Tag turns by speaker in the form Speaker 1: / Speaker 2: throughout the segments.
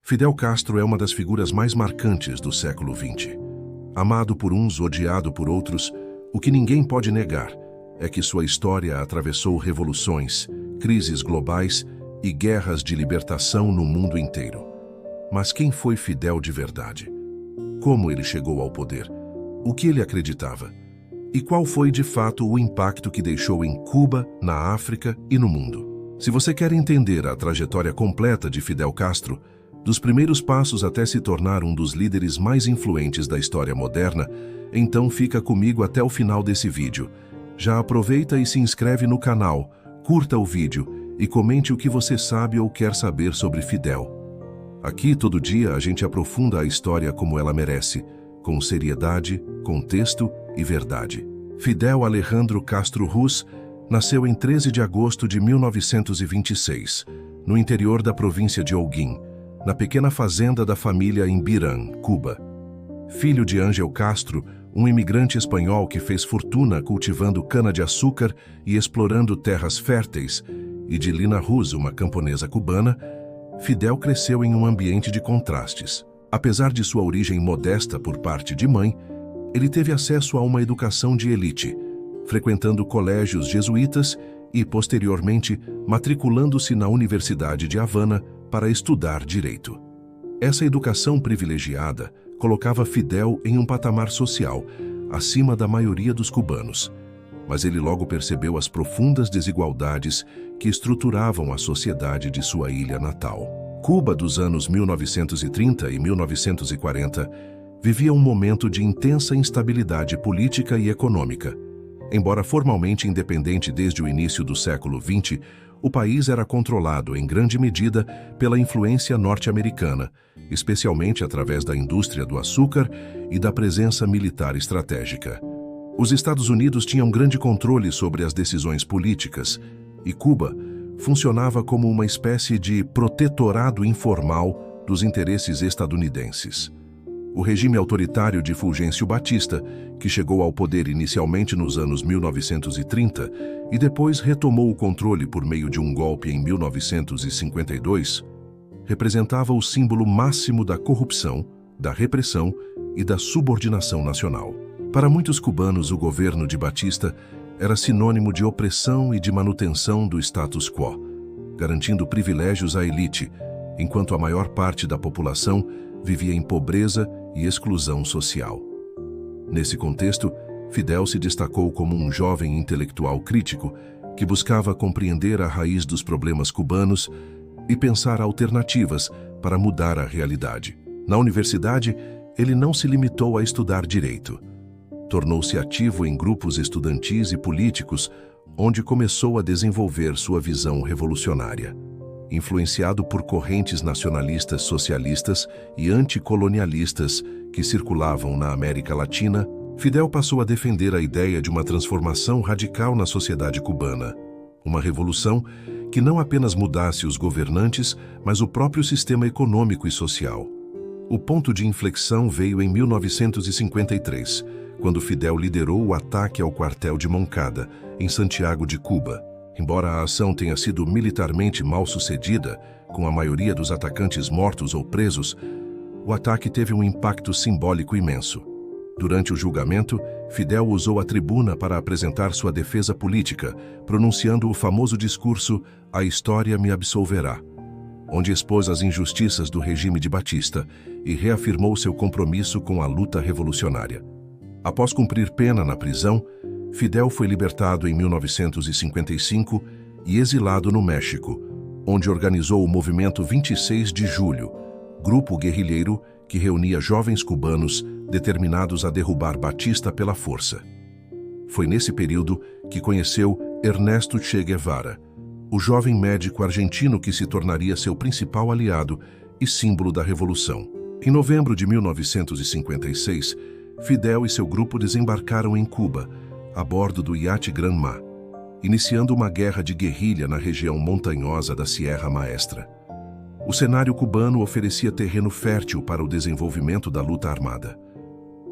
Speaker 1: Fidel Castro é uma das figuras mais marcantes do século XX. Amado por uns, odiado por outros, o que ninguém pode negar é que sua história atravessou revoluções, crises globais e guerras de libertação no mundo inteiro. Mas quem foi Fidel de verdade? Como ele chegou ao poder? O que ele acreditava? E qual foi, de fato, o impacto que deixou em Cuba, na África e no mundo? Se você quer entender a trajetória completa de Fidel Castro, dos primeiros passos até se tornar um dos líderes mais influentes da história moderna, então fica comigo até o final desse vídeo. Já aproveita e se inscreve no canal, curta o vídeo e comente o que você sabe ou quer saber sobre Fidel. Aqui, todo dia, a gente aprofunda a história como ela merece, com seriedade, contexto e verdade. Fidel Alejandro Castro Ruz nasceu em 13 de agosto de 1926, no interior da província de Holguín, na pequena fazenda da família em Birán, Cuba. Filho de Ángel Castro, um imigrante espanhol que fez fortuna cultivando cana-de-açúcar e explorando terras férteis, e de Lina Ruz, uma camponesa cubana, Fidel cresceu em um ambiente de contrastes. Apesar de sua origem modesta por parte de mãe, ele teve acesso a uma educação de elite, frequentando colégios jesuítas e, posteriormente, matriculando-se na Universidade de Havana para estudar direito. Essa educação privilegiada colocava Fidel em um patamar social, acima da maioria dos cubanos. Mas ele logo percebeu as profundas desigualdades que estruturavam a sociedade de sua ilha natal. Cuba dos anos 1930 e 1940 vivia um momento de intensa instabilidade política e econômica. Embora formalmente independente desde o início do século XX, o país era controlado, em grande medida, pela influência norte-americana, especialmente através da indústria do açúcar e da presença militar estratégica. Os Estados Unidos tinham grande controle sobre as decisões políticas, e Cuba funcionava como uma espécie de protetorado informal dos interesses estadunidenses. O regime autoritário de Fulgêncio Batista, que chegou ao poder inicialmente nos anos 1930 e depois retomou o controle por meio de um golpe em 1952, representava o símbolo máximo da corrupção, da repressão e da subordinação nacional. Para muitos cubanos, o governo de Batista era sinônimo de opressão e de manutenção do status quo, garantindo privilégios à elite, enquanto a maior parte da população vivia em pobreza e exclusão social. Nesse contexto, Fidel se destacou como um jovem intelectual crítico que buscava compreender a raiz dos problemas cubanos e pensar alternativas para mudar a realidade. Na universidade, ele não se limitou a estudar direito. Tornou-se ativo em grupos estudantis e políticos, onde começou a desenvolver sua visão revolucionária. Influenciado por correntes nacionalistas socialistas e anticolonialistas que circulavam na América Latina, Fidel passou a defender a ideia de uma transformação radical na sociedade cubana. Uma revolução que não apenas mudasse os governantes, mas o próprio sistema econômico e social. O ponto de inflexão veio em 1953, quando Fidel liderou o ataque ao quartel de Moncada, em Santiago de Cuba. Embora a ação tenha sido militarmente mal sucedida, com a maioria dos atacantes mortos ou presos, o ataque teve um impacto simbólico imenso. Durante o julgamento, Fidel usou a tribuna para apresentar sua defesa política, pronunciando o famoso discurso "A história me absolverá", onde expôs as injustiças do regime de Batista e reafirmou seu compromisso com a luta revolucionária. Após cumprir pena na prisão, Fidel foi libertado em 1955 e exilado no México, onde organizou o Movimento 26 de Julho, grupo guerrilheiro que reunia jovens cubanos determinados a derrubar Batista pela força. Foi nesse período que conheceu Ernesto Che Guevara, o jovem médico argentino que se tornaria seu principal aliado e símbolo da revolução. Em novembro de 1956, Fidel e seu grupo desembarcaram em Cuba, a bordo do iate Granma, iniciando uma guerra de guerrilha na região montanhosa da Sierra Maestra. O cenário cubano oferecia terreno fértil para o desenvolvimento da luta armada.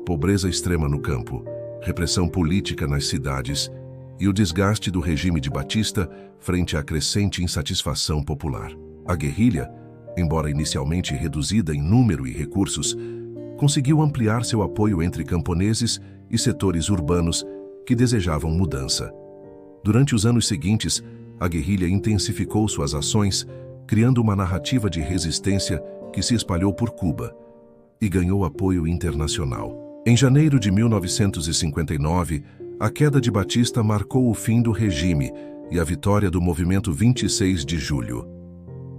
Speaker 1: Pobreza extrema no campo, repressão política nas cidades e o desgaste do regime de Batista frente à crescente insatisfação popular. A guerrilha embora inicialmente reduzida em número e recursos, conseguiu ampliar seu apoio entre camponeses e setores urbanos que desejavam mudança. Durante os anos seguintes, a guerrilha intensificou suas ações, criando uma narrativa de resistência que se espalhou por Cuba e ganhou apoio internacional. Em janeiro de 1959, a queda de Batista marcou o fim do regime e a vitória do movimento 26 de julho.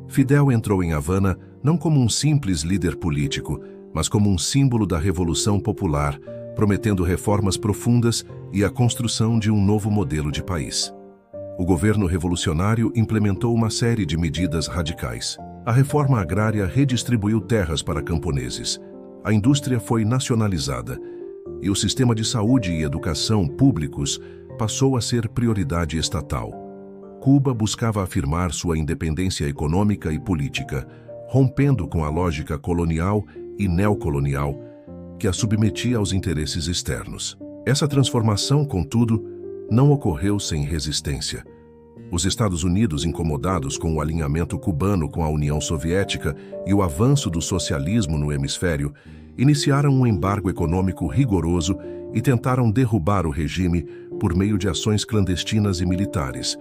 Speaker 1: Fidel entrou em Havana não como um simples líder político, mas como um símbolo da Revolução Popular, prometendo reformas profundas e a construção de um novo modelo de país. O governo revolucionário implementou uma série de medidas radicais. A reforma agrária redistribuiu terras para camponeses. A indústria foi nacionalizada e o sistema de saúde e educação públicos passou a ser prioridade estatal. Cuba buscava afirmar sua independência econômica e política, rompendo com a lógica colonial e neocolonial que a submetia aos interesses externos. Essa transformação, contudo, não ocorreu sem resistência. Os Estados Unidos, incomodados com o alinhamento cubano com a União Soviética e o avanço do socialismo no hemisfério, iniciaram um embargo econômico rigoroso e tentaram derrubar o regime por meio de ações clandestinas e militares,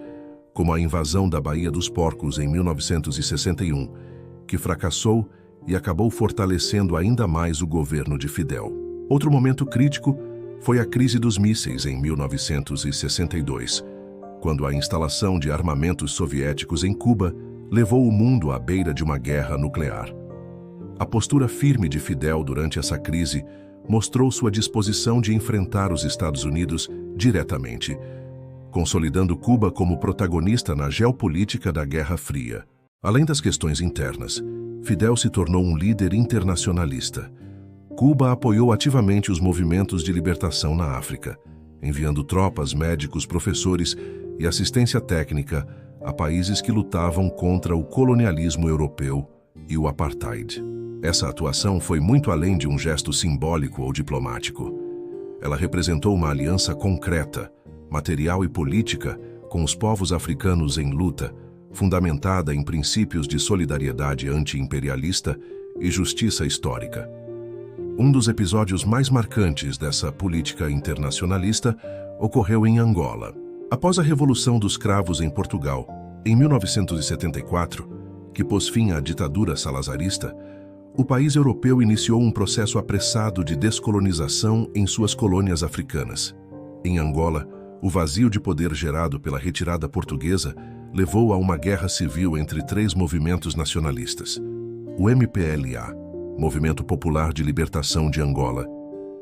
Speaker 1: como a invasão da Baía dos Porcos em 1961, que fracassou e acabou fortalecendo ainda mais o governo de Fidel. Outro momento crítico foi a crise dos mísseis em 1962, quando a instalação de armamentos soviéticos em Cuba levou o mundo à beira de uma guerra nuclear. A postura firme de Fidel durante essa crise mostrou sua disposição de enfrentar os Estados Unidos diretamente, consolidando Cuba como protagonista na geopolítica da Guerra Fria. Além das questões internas, Fidel se tornou um líder internacionalista. Cuba apoiou ativamente os movimentos de libertação na África, enviando tropas, médicos, professores e assistência técnica a países que lutavam contra o colonialismo europeu e o apartheid. Essa atuação foi muito além de um gesto simbólico ou diplomático. Ela representou uma aliança concreta, material e política com os povos africanos em luta, fundamentada em princípios de solidariedade anti-imperialista e justiça histórica. Um dos episódios mais marcantes dessa política internacionalista ocorreu em Angola. Após a Revolução dos Cravos em Portugal, em 1974, que pôs fim à ditadura salazarista, o país europeu iniciou um processo apressado de descolonização em suas colônias africanas. Em Angola, o vazio de poder gerado pela retirada portuguesa levou a uma guerra civil entre três movimentos nacionalistas: o MPLA, Movimento Popular de Libertação de Angola,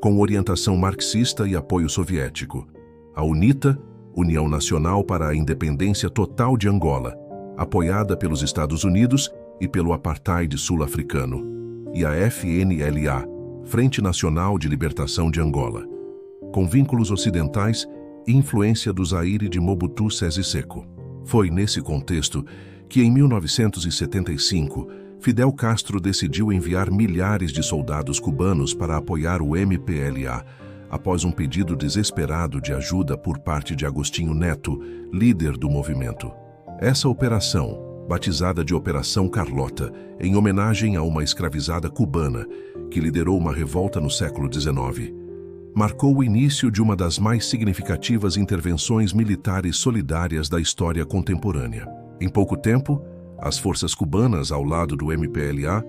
Speaker 1: com orientação marxista e apoio soviético; a UNITA, União Nacional para a Independência Total de Angola, apoiada pelos Estados Unidos e pelo apartheid sul-africano; e a FNLA, Frente Nacional de Libertação de Angola, com vínculos ocidentais e influência do Zaire de Mobutu Sese Seko. Foi nesse contexto que, em 1975, Fidel Castro decidiu enviar milhares de soldados cubanos para apoiar o MPLA, após um pedido desesperado de ajuda por parte de Agostinho Neto, líder do movimento. Essa operação, batizada de Operação Carlota, em homenagem a uma escravizada cubana que liderou uma revolta no século XIX, marcou o início de uma das mais significativas intervenções militares solidárias da história contemporânea. Em pouco tempo, as forças cubanas, ao lado do MPLA,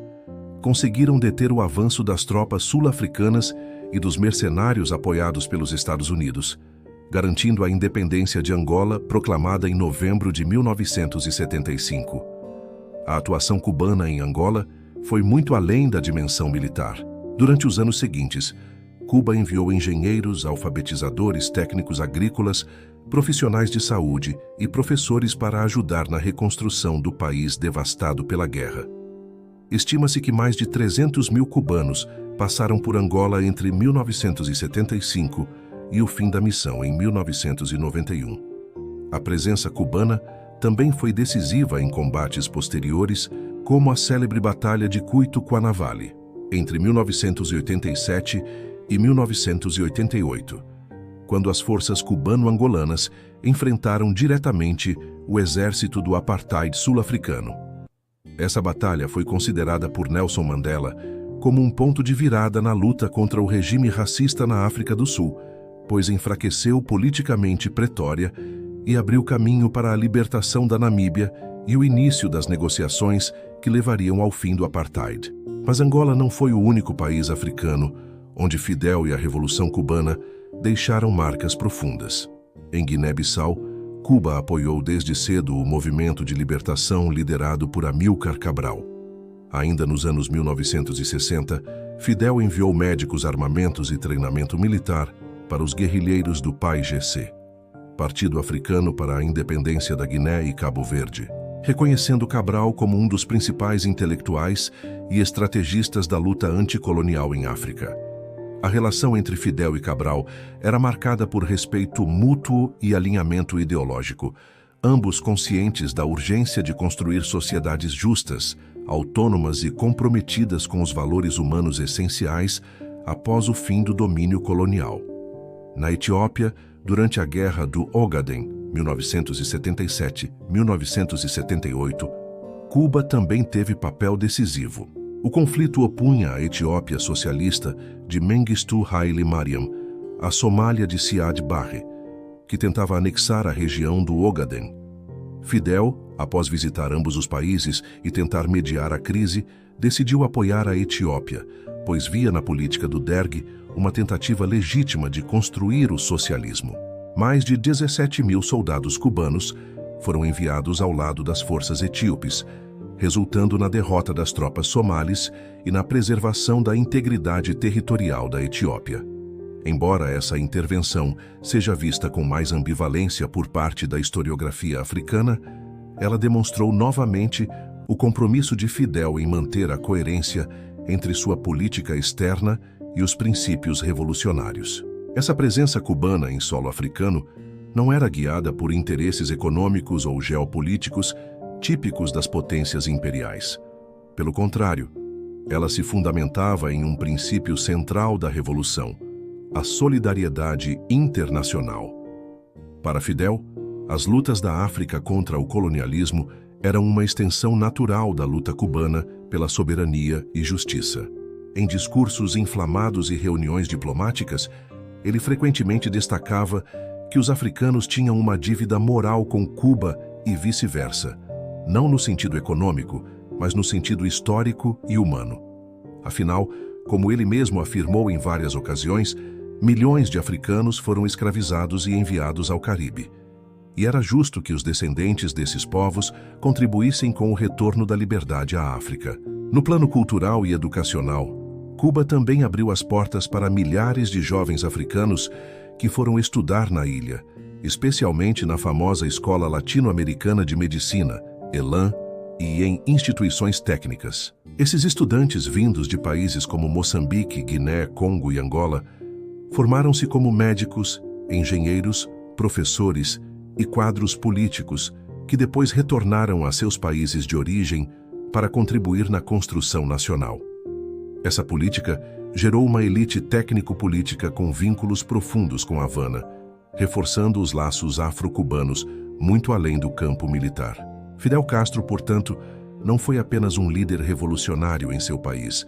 Speaker 1: conseguiram deter o avanço das tropas sul-africanas e dos mercenários apoiados pelos Estados Unidos, garantindo a independência de Angola, proclamada em novembro de 1975. A atuação cubana em Angola foi muito além da dimensão militar. Durante os anos seguintes, Cuba enviou engenheiros, alfabetizadores, técnicos agrícolas, profissionais de saúde e professores para ajudar na reconstrução do país devastado pela guerra. Estima-se que mais de 300 mil cubanos passaram por Angola entre 1975 e o fim da missão em 1991. A presença cubana também foi decisiva em combates posteriores, como a célebre Batalha de Cuito-Cuanavale, entre 1987 e 1988, quando as forças cubano-angolanas enfrentaram diretamente o exército do apartheid sul-africano. Essa batalha foi considerada por Nelson Mandela como um ponto de virada na luta contra o regime racista na África do Sul, pois enfraqueceu politicamente Pretória e abriu caminho para a libertação da Namíbia e o início das negociações que levariam ao fim do apartheid. Mas Angola não foi o único país africano onde Fidel e a Revolução Cubana deixaram marcas profundas. Em Guiné-Bissau, Cuba apoiou desde cedo o movimento de libertação liderado por Amílcar Cabral. Ainda nos anos 1960, Fidel enviou médicos, armamentos e treinamento militar para os guerrilheiros do PAIGC, Partido Africano para a Independência da Guiné e Cabo Verde, reconhecendo Cabral como um dos principais intelectuais e estrategistas da luta anticolonial em África. A relação entre Fidel e Cabral era marcada por respeito mútuo e alinhamento ideológico, ambos conscientes da urgência de construir sociedades justas, autônomas e comprometidas com os valores humanos essenciais após o fim do domínio colonial. Na Etiópia, durante a Guerra do Ogaden, 1977-1978, Cuba também teve papel decisivo. O conflito opunha a Etiópia socialista de Mengistu Haile Mariam à Somália de Siad Barre, que tentava anexar a região do Ogaden. Fidel, após visitar ambos os países e tentar mediar a crise, decidiu apoiar a Etiópia, pois via na política do Derg uma tentativa legítima de construir o socialismo. Mais de 17 mil soldados cubanos foram enviados ao lado das forças etíopes, resultando na derrota das tropas somalis e na preservação da integridade territorial da Etiópia. Embora essa intervenção seja vista com mais ambivalência por parte da historiografia africana, ela demonstrou novamente o compromisso de Fidel em manter a coerência entre sua política externa e os princípios revolucionários. Essa presença cubana em solo africano não era guiada por interesses econômicos ou geopolíticos típicos das potências imperiais. Pelo contrário, ela se fundamentava em um princípio central da Revolução, a solidariedade internacional. Para Fidel, as lutas da África contra o colonialismo eram uma extensão natural da luta cubana pela soberania e justiça. Em discursos inflamados e reuniões diplomáticas, ele frequentemente destacava que os africanos tinham uma dívida moral com Cuba e vice-versa, não no sentido econômico, mas no sentido histórico e humano. Afinal, como ele mesmo afirmou em várias ocasiões, milhões de africanos foram escravizados e enviados ao Caribe. E era justo que os descendentes desses povos contribuíssem com o retorno da liberdade à África. No plano cultural e educacional, Cuba também abriu as portas para milhares de jovens africanos que foram estudar na ilha, especialmente na famosa Escola Latino-Americana de Medicina, ELAM, e em instituições técnicas. Esses estudantes vindos de países como Moçambique, Guiné, Congo e Angola formaram-se como médicos, engenheiros, professores e quadros políticos que depois retornaram a seus países de origem para contribuir na construção nacional. Essa política gerou uma elite técnico-política com vínculos profundos com Havana, reforçando os laços afro-cubanos muito além do campo militar. Fidel Castro, portanto, não foi apenas um líder revolucionário em seu país,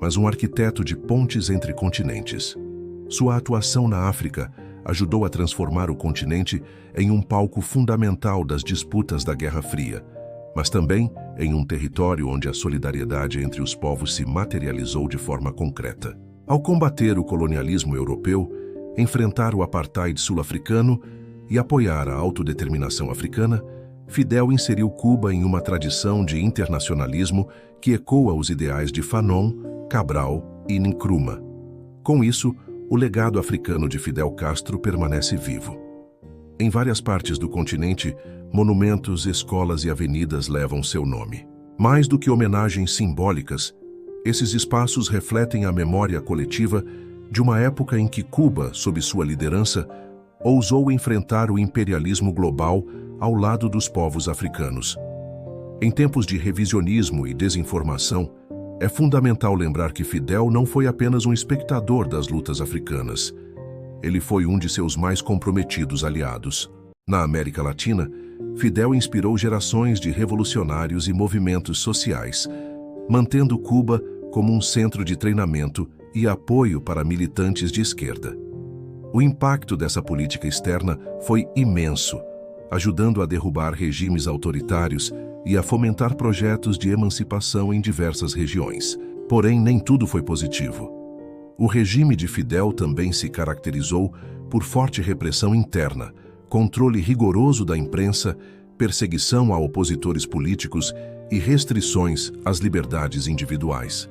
Speaker 1: mas um arquiteto de pontes entre continentes. Sua atuação na África ajudou a transformar o continente em um palco fundamental das disputas da Guerra Fria, mas também em um território onde a solidariedade entre os povos se materializou de forma concreta. Ao combater o colonialismo europeu, enfrentar o apartheid sul-africano e apoiar a autodeterminação africana, Fidel inseriu Cuba em uma tradição de internacionalismo que ecoa os ideais de Fanon, Cabral e Nkrumah. Com isso, o legado africano de Fidel Castro permanece vivo. Em várias partes do continente, monumentos, escolas e avenidas levam seu nome. Mais do que homenagens simbólicas, esses espaços refletem a memória coletiva de uma época em que Cuba, sob sua liderança, ousou enfrentar o imperialismo global ao lado dos povos africanos. Em tempos de revisionismo e desinformação, é fundamental lembrar que Fidel não foi apenas um espectador das lutas africanas. Ele foi um de seus mais comprometidos aliados. Na América Latina, Fidel inspirou gerações de revolucionários e movimentos sociais, mantendo Cuba como um centro de treinamento e apoio para militantes de esquerda. O impacto dessa política externa foi imenso, ajudando a derrubar regimes autoritários e a fomentar projetos de emancipação em diversas regiões. Porém, nem tudo foi positivo. O regime de Fidel também se caracterizou por forte repressão interna, controle rigoroso da imprensa, perseguição a opositores políticos e restrições às liberdades individuais.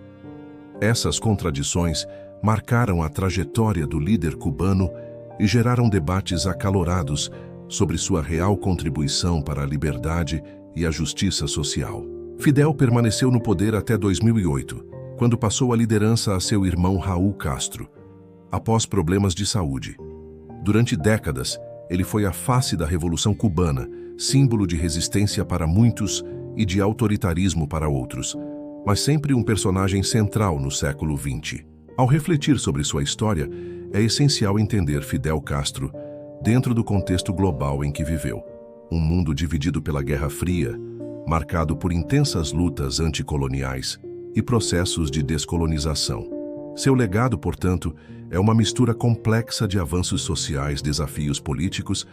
Speaker 1: Essas contradições marcaram a trajetória do líder cubano e geraram debates acalorados sobre sua real contribuição para a liberdade e a justiça social. Fidel permaneceu no poder até 2008, quando passou a liderança a seu irmão Raul Castro, após problemas de saúde. Durante décadas, ele foi a face da Revolução Cubana, símbolo de resistência para muitos e de autoritarismo para outros, mas sempre um personagem central no século XX. Ao refletir sobre sua história, é essencial entender Fidel Castro dentro do contexto global em que viveu. Um mundo dividido pela Guerra Fria, marcado por intensas lutas anticoloniais e processos de descolonização. Seu legado, portanto, é uma mistura complexa de avanços sociais, desafios políticos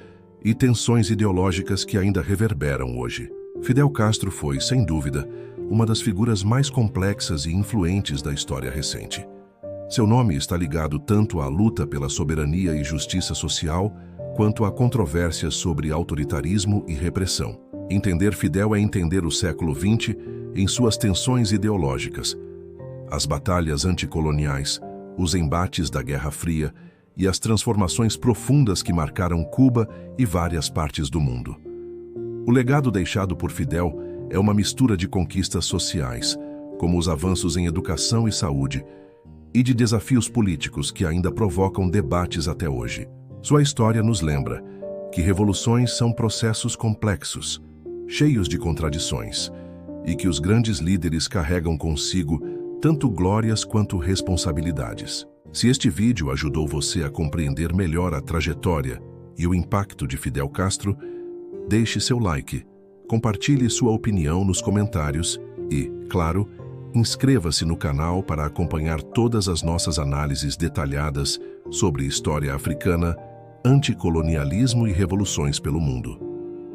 Speaker 1: e tensões ideológicas que ainda reverberam hoje. Fidel Castro foi, sem dúvida, uma das figuras mais complexas e influentes da história recente. Seu nome está ligado tanto à luta pela soberania e justiça social, quanto a controvérsias sobre autoritarismo e repressão. Entender Fidel é entender o século XX em suas tensões ideológicas, as batalhas anticoloniais, os embates da Guerra Fria e as transformações profundas que marcaram Cuba e várias partes do mundo. O legado deixado por Fidel é uma mistura de conquistas sociais, como os avanços em educação e saúde, e de desafios políticos que ainda provocam debates até hoje. Sua história nos lembra que revoluções são processos complexos, cheios de contradições, e que os grandes líderes carregam consigo tanto glórias quanto responsabilidades. Se este vídeo ajudou você a compreender melhor a trajetória e o impacto de Fidel Castro, deixe seu like, compartilhe sua opinião nos comentários e, claro, inscreva-se no canal para acompanhar todas as nossas análises detalhadas sobre história africana, anticolonialismo e revoluções pelo mundo.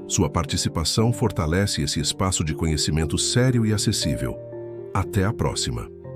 Speaker 1: Sua participação fortalece esse espaço de conhecimento sério e acessível. Até a próxima!